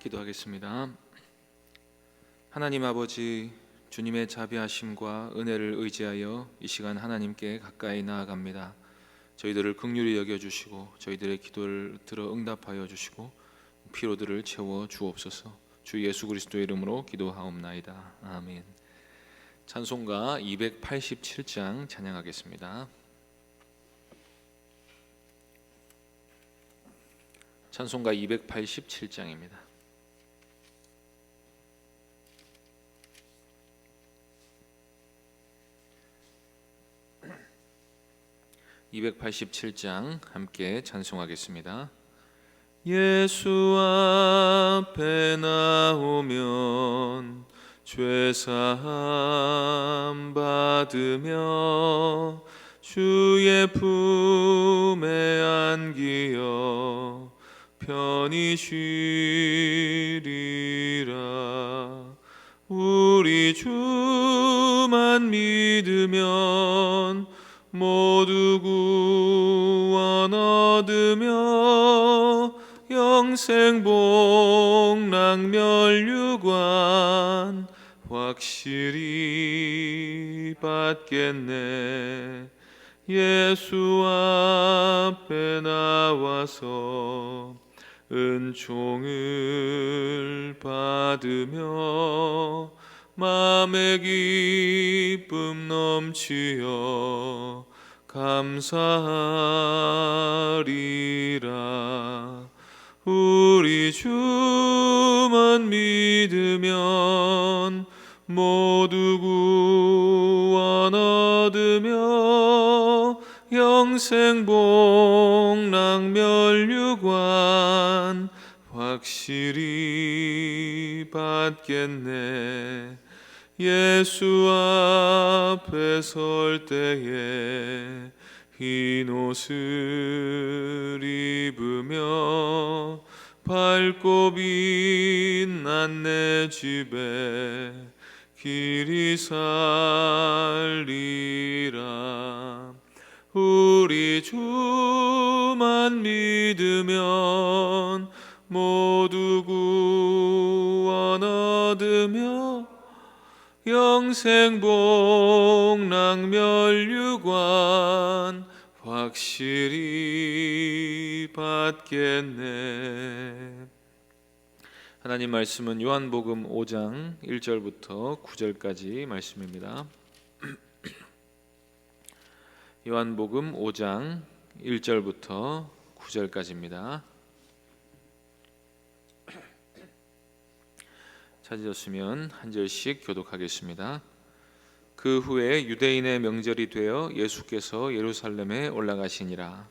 기도하겠습니다. 하나님 아버지, 주님의 자비하심과 은혜를 의지하여 이 시간 하나님께 가까이 나아갑니다. 저희들을 긍휼히 여겨주시고 저희들의 기도를 들어 응답하여 주시고 피로들을 채워 주옵소서. 주 예수 그리스도의 이름으로 기도하옵나이다. 아멘. 찬송가 287장 찬양하겠습니다. 찬송가 287장입니다. 287장 함께 찬송하겠습니다. 예수 앞에 나오면 죄사함 받으며 주의 품에 안기어 편히 쉬리라. 우리 주만 믿으면 모두 구원 얻으며 영생 복락 멸류관 확실히 받겠네. 예수 앞에 나와서 은총을 받으며 마음의 기쁨 넘치어 감사하리라. 우리 주만 믿으면 모두 구원 얻으며 영생 복락 멸류관 확실히 받겠네. 예수 앞에 설 때에 흰 옷을 입으며 밝고 빛난 내 집에 길이 살리라. 우리 주만 믿으면 모두 구원 얻으며 영생 복락 멸류관 확실히 받겠네. 하나님 말씀은 요한복음 5장 1절부터 9절까지 말씀입니다. 요한복음 5장 1절부터 9절까지입니다. 찾으셨으면 한 절씩 교독하겠습니다. 그 후에 유대인의 명절이 되어 예수께서 예루살렘에 올라가시니라.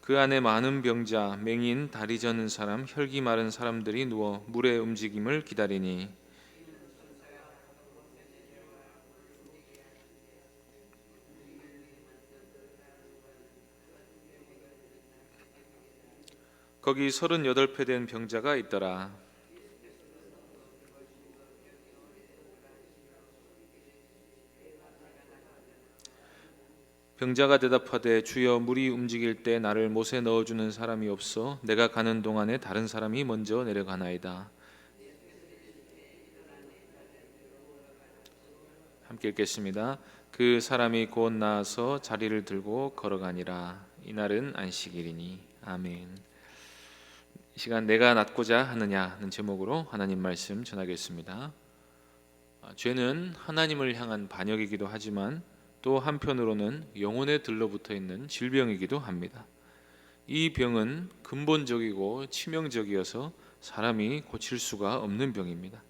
그 안에 많은 병자, 맹인, 다리 저는 사람, 혈기 마른 사람들이 누워 물의 움직임을 기다리니 거기 38배 된 병자가 있더라. 병자가 대답하되 주여, 물이 움직일 때 나를 못에 넣어주는 사람이 없어 내가 가는 동안에 다른 사람이 먼저 내려가나이다. 함께 읽겠습니다. 그 사람이 곧 나아서 자리를 들고 걸어가니라. 이날은 안식일이니. 아멘. 이 시간 내가 낫고자 하느냐는 제목으로 하나님 말씀 전하겠습니다. 죄는 하나님을 향한 반역이기도 하지만 또 한편으로는 영혼에 들러붙어 있는 질병이기도 합니다. 이 병은 근본적이고 치명적이어서 사람이 고칠 수가 없는 병입니다.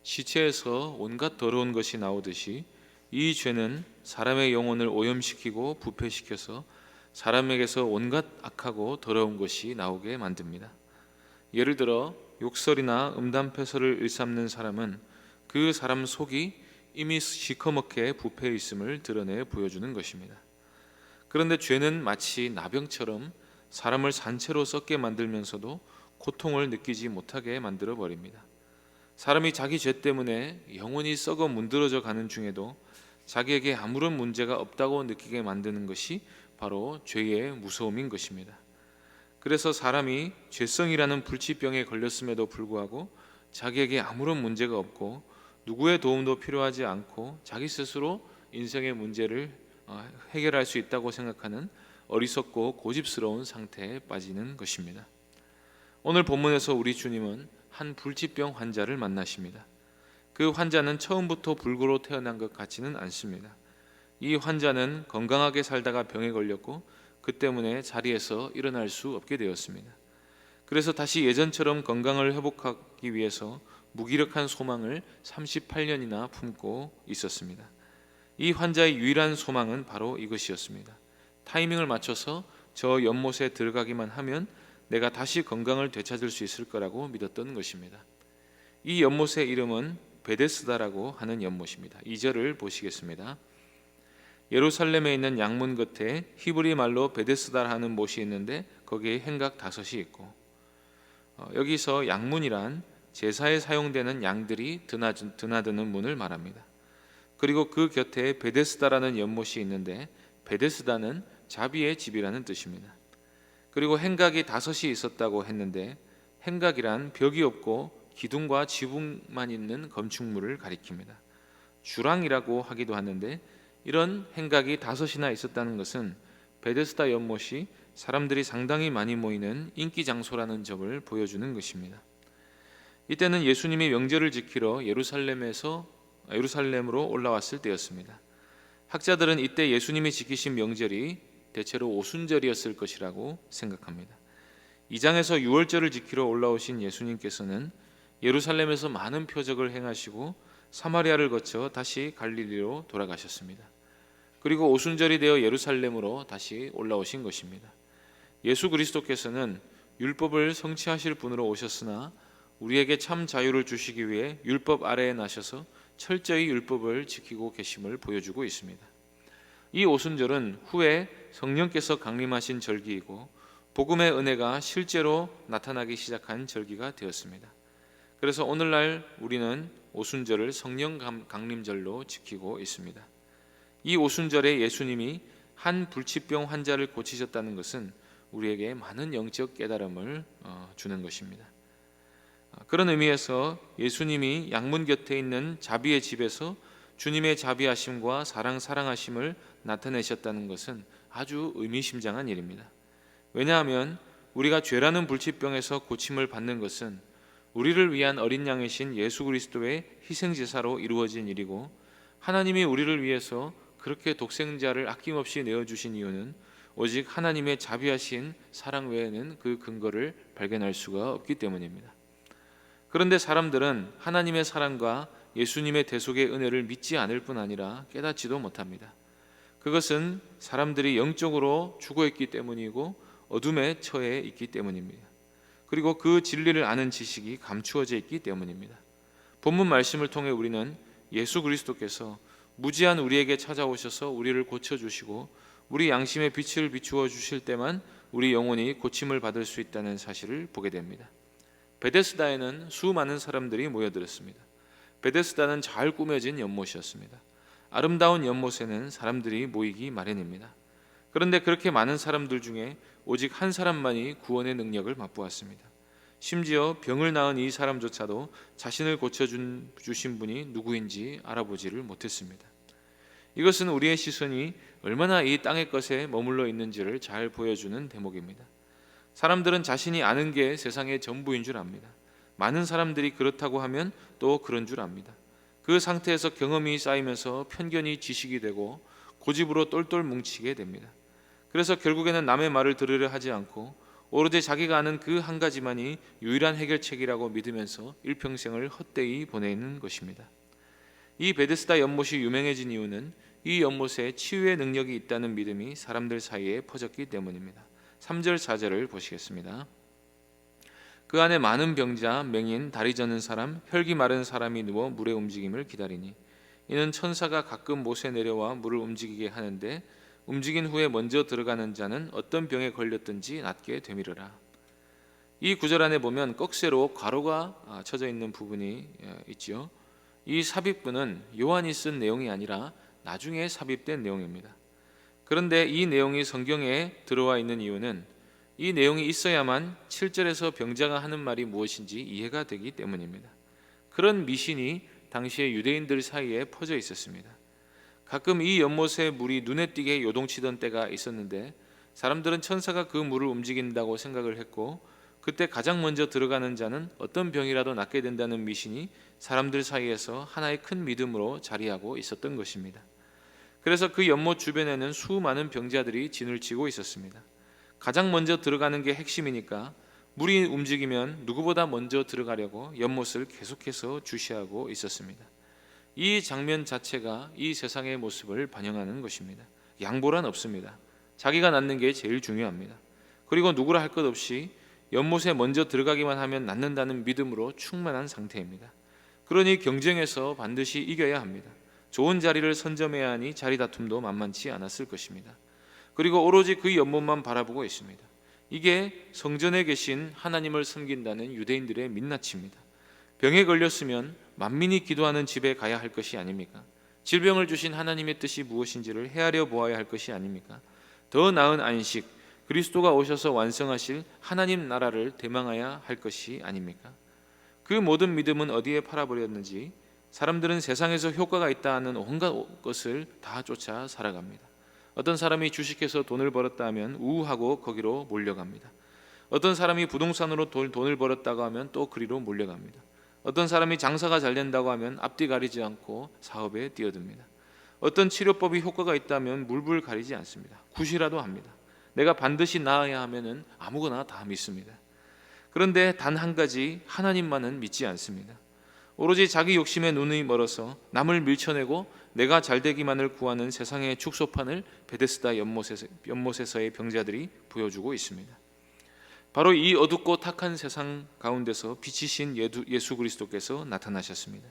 시체에서 온갖 더러운 것이 나오듯이 이 죄는 사람의 영혼을 오염시키고 부패시켜서 사람에게서 온갖 악하고 더러운 것이 나오게 만듭니다. 예를 들어 욕설이나 음담패설을 일삼는 사람은 그 사람 속이 이미 시커멓게 부패해 있음을 드러내 보여주는 것입니다. 그런데 죄는 마치 나병처럼 사람을 산채로 썩게 만들면서도 고통을 느끼지 못하게 만들어 버립니다. 사람이 자기 죄 때문에 영원히 썩어 문드러져 가는 중에도 자기에게 아무런 문제가 없다고 느끼게 만드는 것이 바로 죄의 무서움인 것입니다. 그래서 사람이 죄성이라는 불치병에 걸렸음에도 불구하고 자기에게 아무런 문제가 없고 누구의 도움도 필요하지 않고 자기 스스로 인생의 문제를 해결할 수 있다고 생각하는 어리석고 고집스러운 상태에 빠지는 것입니다. 오늘 본문에서 우리 주님은 한 불치병 환자를 만나십니다. 그 환자는 처음부터 불구로 태어난 것 같지는 않습니다. 이 환자는 건강하게 살다가 병에 걸렸고 그 때문에 자리에서 일어날 수 없게 되었습니다. 그래서 다시 예전처럼 건강을 회복하기 위해서 무기력한 소망을 38년이나 품고 있었습니다. 이 환자의 유일한 소망은 바로 이것이었습니다. 타이밍을 맞춰서 저 연못에 들어가기만 하면 내가 다시 건강을 되찾을 수 있을 거라고 믿었던 것입니다. 이 연못의 이름은 베데스다라고 하는 연못입니다. 2절을 보시겠습니다. 예루살렘에 있는 양문 겉에 히브리 말로 베데스다라는 못이 있는데 거기에 행각 5이 있고, 여기서 양문이란 제사에 사용되는 양들이 드나드는 문을 말합니다. 그리고 그 곁에 베데스다라는 연못이 있는데 베데스다는 자비의 집이라는 뜻입니다. 그리고 행각이 5이 있었다고 했는데 행각이란 벽이 없고 기둥과 지붕만 있는 건축물을 가리킵니다. 주랑이라고 하기도 하는데 이런 행각이 5이나 있었다는 것은 베데스다 연못이 사람들이 상당히 많이 모이는 인기 장소라는 점을 보여주는 것입니다. 이때는 예수님이 명절을 지키러 예루살렘으로 올라왔을 때였습니다. 학자들은 이때 예수님이 지키신 명절이 대체로 오순절이었을 것이라고 생각합니다. 2장에서 유월절을 지키러 올라오신 예수님께서는 예루살렘에서 많은 표적을 행하시고 사마리아를 거쳐 다시 갈릴리로 돌아가셨습니다. 그리고 오순절이 되어 예루살렘으로 다시 올라오신 것입니다. 예수 그리스도께서는 율법을 성취하실 분으로 오셨으나 우리에게 참 자유를 주시기 위해 율법 아래에 나셔서 철저히 율법을 지키고 계심을 보여주고 있습니다. 이 오순절은 후에 성령께서 강림하신 절기이고 복음의 은혜가 실제로 나타나기 시작한 절기가 되었습니다. 그래서 오늘날 우리는 오순절을 성령 강림절로 지키고 있습니다. 이 오순절에 예수님이 한 불치병 환자를 고치셨다는 것은 우리에게 많은 영적 깨달음을 주는 것입니다. 그런 의미에서 예수님이 양문 곁에 있는 자비의 집에서 주님의 자비하심과 사랑하심을 나타내셨다는 것은 아주 의미심장한 일입니다. 왜냐하면 우리가 죄라는 불치병에서 고침을 받는 것은 우리를 위한 어린 양이신 예수 그리스도의 희생제사로 이루어진 일이고, 하나님이 우리를 위해서 그렇게 독생자를 아낌없이 내어주신 이유는 오직 하나님의 자비하신 사랑 외에는 그 근거를 발견할 수가 없기 때문입니다. 그런데 사람들은 하나님의 사랑과 예수님의 대속의 은혜를 믿지 않을 뿐 아니라 깨닫지도 못합니다. 그것은 사람들이 영적으로 죽어있기 때문이고 어둠에 처해 있기 때문입니다. 그리고 그 진리를 아는 지식이 감추어져 있기 때문입니다. 본문 말씀을 통해 우리는 예수 그리스도께서 무지한 우리에게 찾아오셔서 우리를 고쳐주시고 우리 양심의 빛을 비추어 주실 때만 우리 영혼이 고침을 받을 수 있다는 사실을 보게 됩니다. 베데스다에는 수많은 사람들이 모여들었습니다. 베데스다는 잘 꾸며진 연못이었습니다. 아름다운 연못에는 사람들이 모이기 마련입니다. 그런데 그렇게 많은 사람들 중에 오직 한 사람만이 구원의 능력을 맛보았습니다. 심지어 병을 낳은 이 사람조차도 자신을 고쳐주신 분이 누구인지 알아보지를 못했습니다. 이것은 우리의 시선이 얼마나 이 땅의 것에 머물러 있는지를 잘 보여주는 대목입니다. 사람들은 자신이 아는 게 세상의 전부인 줄 압니다. 많은 사람들이 그렇다고 하면 또 그런 줄 압니다. 그 상태에서 경험이 쌓이면서 편견이 지식이 되고 고집으로 똘똘 뭉치게 됩니다. 그래서 결국에는 남의 말을 들으려 하지 않고 오로지 자기가 아는 그 한 가지만이 유일한 해결책이라고 믿으면서 일평생을 헛되이 보내는 것입니다. 이 베데스다 연못이 유명해진 이유는 이 연못에 치유의 능력이 있다는 믿음이 사람들 사이에 퍼졌기 때문입니다. 3절 4절을 보시겠습니다. 그 안에 많은 병자, 맹인, 다리 저는 사람, 혈기 마른 사람이 누워 물의 움직임을 기다리니 이는 천사가 가끔 못에 내려와 물을 움직이게 하는데 움직인 후에 먼저 들어가는 자는 어떤 병에 걸렸든지 낫게 되미르라. 이 구절 안에 보면 꺽쇠로 괄호가 쳐져 있는 부분이 있지요. 이 삽입부는 요한이 쓴 내용이 아니라 나중에 삽입된 내용입니다. 그런데 이 내용이 성경에 들어와 있는 이유는 이 내용이 있어야만 7절에서 병자가 하는 말이 무엇인지 이해가 되기 때문입니다. 그런 미신이 당시의 유대인들 사이에 퍼져 있었습니다. 가끔 이 연못의 물이 눈에 띄게 요동치던 때가 있었는데 사람들은 천사가 그 물을 움직인다고 생각을 했고, 그때 가장 먼저 들어가는 자는 어떤 병이라도 낫게 된다는 미신이 사람들 사이에서 하나의 큰 믿음으로 자리하고 있었던 것입니다. 그래서 그 연못 주변에는 수많은 병자들이 진을 치고 있었습니다. 가장 먼저 들어가는 게 핵심이니까 물이 움직이면 누구보다 먼저 들어가려고 연못을 계속해서 주시하고 있었습니다. 이 장면 자체가 이 세상의 모습을 반영하는 것입니다. 양보란 없습니다. 자기가 낫는 게 제일 중요합니다. 그리고 누구라 할 것 없이 연못에 먼저 들어가기만 하면 낫는다는 믿음으로 충만한 상태입니다. 그러니 경쟁에서 반드시 이겨야 합니다. 좋은 자리를 선점해야 하니 자리 다툼도 만만치 않았을 것입니다. 그리고 오로지 그 연못만 바라보고 있습니다. 이게 성전에 계신 하나님을 섬긴다는 유대인들의 민낯입니다. 병에 걸렸으면 만민이 기도하는 집에 가야 할 것이 아닙니까? 질병을 주신 하나님의 뜻이 무엇인지를 헤아려 보아야 할 것이 아닙니까? 더 나은 안식, 그리스도가 오셔서 완성하실 하나님 나라를 대망해야 할 것이 아닙니까? 그 모든 믿음은 어디에 팔아버렸는지 사람들은 세상에서 효과가 있다는 온갖 것을 다 쫓아 살아갑니다. 어떤 사람이 주식해서 돈을 벌었다 하면 우하고 거기로 몰려갑니다. 어떤 사람이 부동산으로 돈을 벌었다고 하면 또 그리로 몰려갑니다. 어떤 사람이 장사가 잘 된다고 하면 앞뒤 가리지 않고 사업에 뛰어듭니다. 어떤 치료법이 효과가 있다면 물불 가리지 않습니다. 굿이라도 합니다. 내가 반드시 나아야 하면은 아무거나 다 믿습니다. 그런데 단 한 가지, 하나님만은 믿지 않습니다. 오로지 자기 욕심에 눈이 멀어서 남을 밀쳐내고 내가 잘되기만을 구하는 세상의 축소판을 베데스다 연못에서의 병자들이 보여주고 있습니다. 바로 이 어둡고 탁한 세상 가운데서 빛이신 예수 그리스도께서 나타나셨습니다.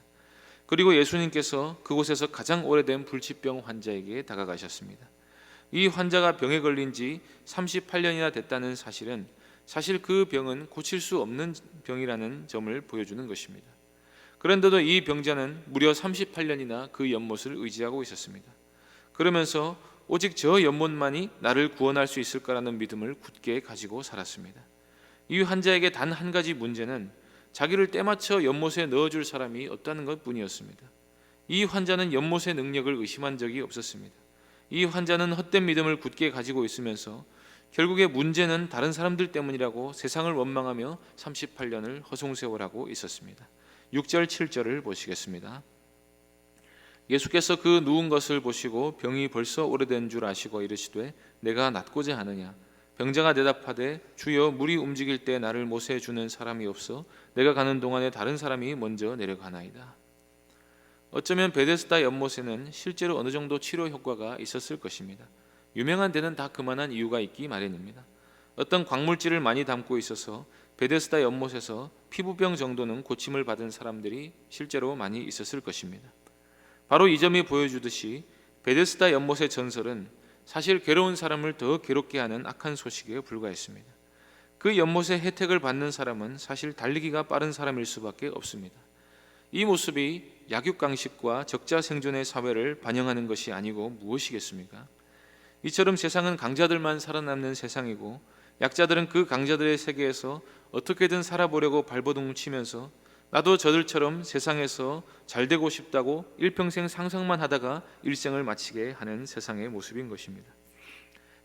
그리고 예수님께서 그곳에서 가장 오래된 불치병 환자에게 다가가셨습니다. 이 환자가 병에 걸린 지 38년이나 됐다는 사실은 사실 그 병은 고칠 수 없는 병이라는 점을 보여주는 것입니다. 그런데도 이 병자는 무려 38년이나 그 연못을 의지하고 있었습니다. 그러면서 오직 저 연못만이 나를 구원할 수 있을 거라는 믿음을 굳게 가지고 살았습니다. 이 환자에게 단 한 가지 문제는 자기를 때맞춰 연못에 넣어줄 사람이 없다는 것뿐이었습니다. 이 환자는 연못의 능력을 의심한 적이 없었습니다. 이 환자는 헛된 믿음을 굳게 가지고 있으면서 결국에 문제는 다른 사람들 때문이라고 세상을 원망하며 38년을 허송세월하고 있었습니다. 6절 7절을 보시겠습니다. 예수께서 그 누운 것을 보시고 병이 벌써 오래된 줄 아시고 이르시되 내가 낫고자 하느냐. 병자가 대답하되 주여 물이 움직일 때 나를 못에 주는 사람이 없어 내가 가는 동안에 다른 사람이 먼저 내려가나이다. 어쩌면 베데스다 연못에는 실제로 어느 정도 치료 효과가 있었을 것입니다. 유명한 데는 다 그만한 이유가 있기 마련입니다. 어떤 광물질을 많이 담고 있어서 베데스다 연못에서 피부병 정도는 고침을 받은 사람들이 실제로 많이 있었을 것입니다. 바로 이 점이 보여주듯이 베데스다 연못의 전설은 사실 괴로운 사람을 더 괴롭게 하는 악한 소식에 불과했습니다. 그 연못의 혜택을 받는 사람은 사실 달리기가 빠른 사람일 수밖에 없습니다. 이 모습이 약육강식과 적자 생존의 사회를 반영하는 것이 아니고 무엇이겠습니까? 이처럼 세상은 강자들만 살아남는 세상이고 약자들은 그 강자들의 세계에서 어떻게든 살아보려고 발버둥 치면서 나도 저들처럼 세상에서 잘되고 싶다고 일평생 상상만 하다가 일생을 마치게 하는 세상의 모습인 것입니다.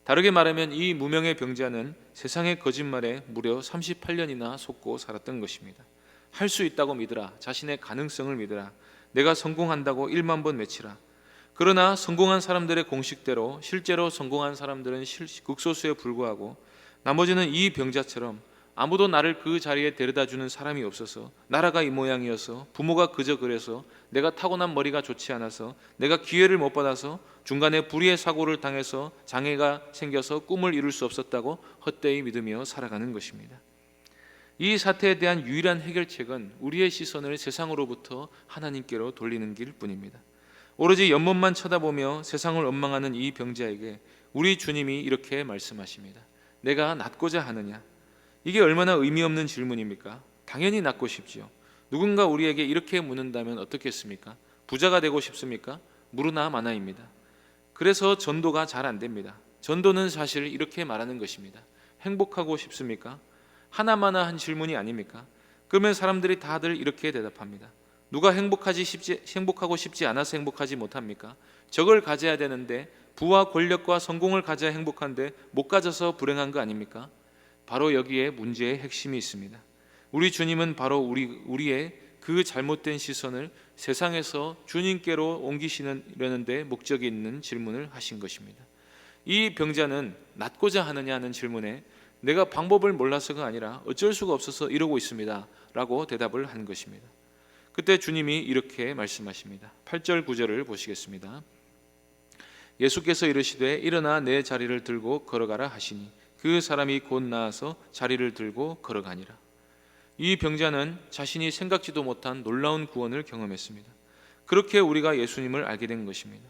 다르게 말하면 이 무명의 병자는 세상의 거짓말에 무려 38년이나 속고 살았던 것입니다. 할 수 있다고 믿으라. 자신의 가능성을 믿으라. 내가 성공한다고 1만 번 외치라. 그러나 성공한 사람들의 공식대로 실제로 성공한 사람들은 극소수에 불과하고 나머지는 이 병자처럼 아무도 나를 그 자리에 데려다주는 사람이 없어서 나라가 이 모양이어서 부모가 그저 그래서 내가 타고난 머리가 좋지 않아서 내가 기회를 못 받아서 중간에 불의의 사고를 당해서 장애가 생겨서 꿈을 이룰 수 없었다고 헛되이 믿으며 살아가는 것입니다. 이 사태에 대한 유일한 해결책은 우리의 시선을 세상으로부터 하나님께로 돌리는 길뿐입니다. 오로지 연못만 쳐다보며 세상을 원망하는 이 병자에게 우리 주님이 이렇게 말씀하십니다. 내가 낫고자 하느냐? 이게 얼마나 의미 없는 질문입니까? 당연히 낫고 싶지요. 누군가 우리에게 이렇게 묻는다면 어떻겠습니까? 부자가 되고 싶습니까? 무르나 마나입니다. 그래서 전도가 잘 안 됩니다. 전도는 사실 이렇게 말하는 것입니다. 행복하고 싶습니까? 하나마나한 질문이 아닙니까? 그러면 사람들이 다들 이렇게 대답합니다. 누가 행복하고 싶지 않아서 행복하지 못합니까? 저걸 가져야 되는데, 부와 권력과 성공을 가져야 행복한데 못 가져서 불행한 거 아닙니까? 바로 여기에 문제의 핵심이 있습니다. 우리 주님은 바로 우리의 그 잘못된 시선을 세상에서 주님께로 옮기시려는데 목적이 있는 질문을 하신 것입니다. 이 병자는 낫고자 하느냐 하는 질문에 내가 방법을 몰라서가 아니라 어쩔 수가 없어서 이러고 있습니다 라고 대답을 한 것입니다. 그때 주님이 이렇게 말씀하십니다. 8절 9절을 보시겠습니다. 예수께서 이르시되 일어나 내 자리를 들고 걸어가라 하시니 그 사람이 곧 나아서 자리를 들고 걸어가니라. 이 병자는 자신이 생각지도 못한 놀라운 구원을 경험했습니다. 그렇게 우리가 예수님을 알게 된 것입니다.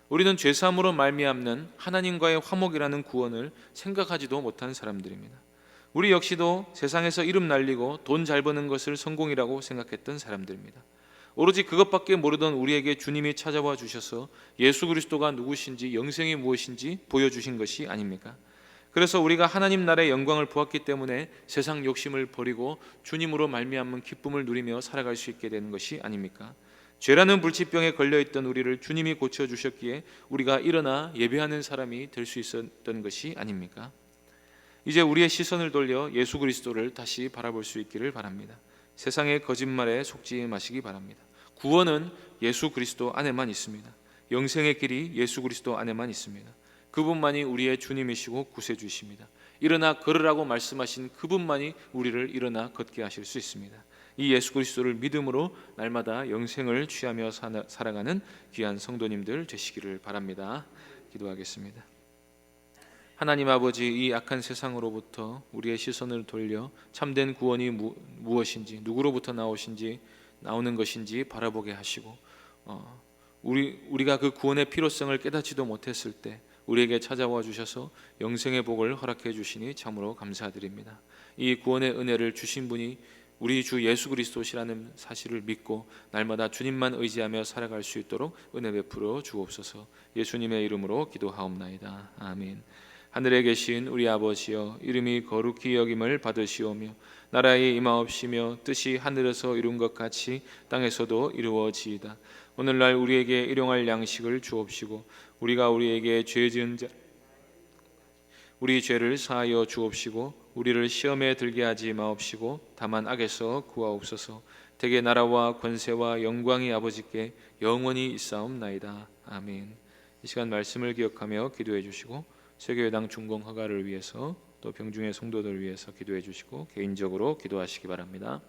우리는 죄사함으로 말미암는 하나님과의 화목이라는 구원을 생각하지도 못한 사람들입니다. 우리 역시도 세상에서 이름 날리고 돈 잘 버는 것을 성공이라고 생각했던 사람들입니다. 오로지 그것밖에 모르던 우리에게 주님이 찾아와 주셔서 예수 그리스도가 누구신지, 영생이 무엇인지 보여주신 것이 아닙니까? 그래서 우리가 하나님 나라의 영광을 보았기 때문에 세상 욕심을 버리고 주님으로 말미암은 기쁨을 누리며 살아갈 수 있게 되는 것이 아닙니까? 죄라는 불치병에 걸려있던 우리를 주님이 고쳐주셨기에 우리가 일어나 예배하는 사람이 될 수 있었던 것이 아닙니까? 이제 우리의 시선을 돌려 예수 그리스도를 다시 바라볼 수 있기를 바랍니다. 세상의 거짓말에 속지 마시기 바랍니다. 구원은 예수 그리스도 안에만 있습니다. 영생의 길이 예수 그리스도 안에만 있습니다. 그분만이 우리의 주님이시고 구세주이십니다. 일어나 걸으라고 말씀하신 그분만이 우리를 일어나 걷게 하실 수 있습니다. 이 예수 그리스도를 믿음으로 날마다 영생을 취하며 살아가는 귀한 성도님들 되시기를 바랍니다. 기도하겠습니다. 하나님 아버지, 이 악한 세상으로부터 우리의 시선을 돌려 참된 구원이 무엇인지, 누구로부터 나오는 것인지 바라보게 하시고, 우리가 그 구원의 필요성을 깨닫지도 못했을 때 우리에게 찾아와 주셔서 영생의 복을 허락해 주시니 참으로 감사드립니다. 이 구원의 은혜를 주신 분이 우리 주 예수 그리스도시라는 사실을 믿고 날마다 주님만 의지하며 살아갈 수 있도록 은혜 베풀어 주옵소서. 예수님의 이름으로 기도하옵나이다. 아멘. 하늘에 계신 우리 아버지여, 이름이 거룩히 여김을 받으시오며 나라의 임하옵시며 뜻이 하늘에서 이룬 것 같이 땅에서도 이루어지이다. 오늘날 우리에게 일용할 양식을 주옵시고 우리가 우리에게 죄 지은 자 우리 죄를 사하여 주옵시고 우리를 시험에 들게 하지 마옵시고 다만 악에서 구하옵소서. 대개 나라와 권세와 영광이 아버지께 영원히 있사옵나이다. 아멘. 이 시간 말씀을 기억하며 기도해 주시고 세교회당 중공 허가를 위해서 또 병중의 성도들을 위해서 기도해 주시고 개인적으로 기도하시기 바랍니다.